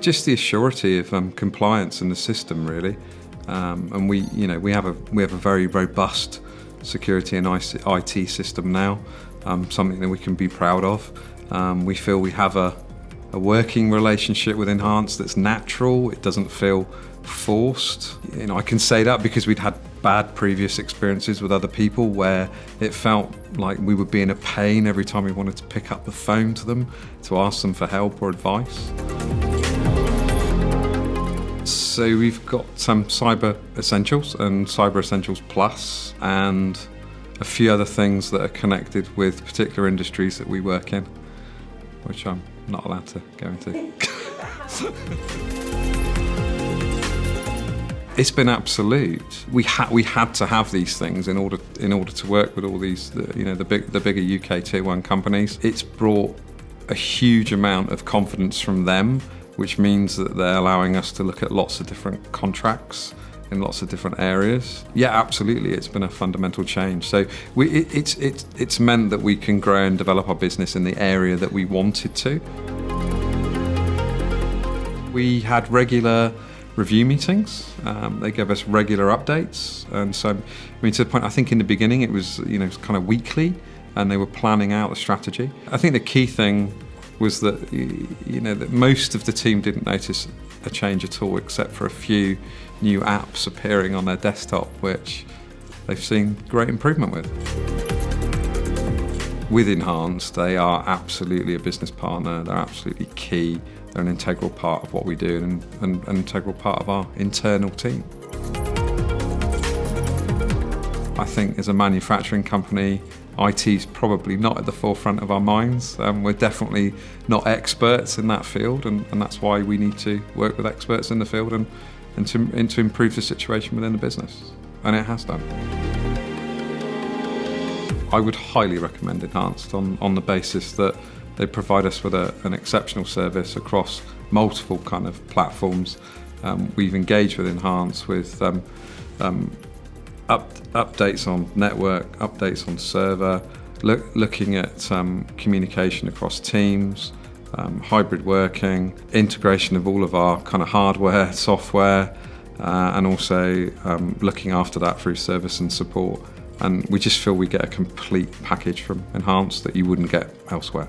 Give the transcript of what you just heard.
just the assurity of compliance in the system, really. And we have a very robust security and IT system now, something that we can be proud of. We feel we have a working relationship with Enhanced that's natural. It doesn't feel forced. I can say that because we'd had bad previous experiences with other people where it felt like we would be in a pain every time we wanted to pick up the phone to them to ask them for help or advice. So we've got some Cyber Essentials and Cyber Essentials Plus and a few other things that are connected with particular industries that we work in, which I'm not allowed to go into. It's been absolute. We had to have these things in order to work with all these, the bigger UK Tier 1 companies. It's brought a huge amount of confidence from them, which means that they're allowing us to look at lots of different contracts in lots of different areas. Yeah, absolutely, it's been a fundamental change. So it's meant that we can grow and develop our business in the area that we wanted to. We had regular review meetings. They gave us regular updates, and so to the point, I think in the beginning it was kind of weekly, and they were planning out the strategy. I think the key thing was that that most of the team didn't notice a change at all, except for a few new apps appearing on their desktop, which they've seen great improvement with. With Enhanced, they are absolutely a business partner. They're absolutely key. They're an integral part of what we do and an integral part of our internal team. I think as a manufacturing company, IT is probably not at the forefront of our minds. We're definitely not experts in that field, and that's why we need to work with experts in the field and to improve the situation within the business. And it has done. I would highly recommend Enhanced on the basis that they provide us with an exceptional service across multiple kind of platforms. We've engaged with Enhanced with updates on network, updates on server, looking at communication across teams, hybrid working, integration of all of our kind of hardware, software, and also looking after that through service and support. And we just feel we get a complete package from Enhanced that you wouldn't get elsewhere.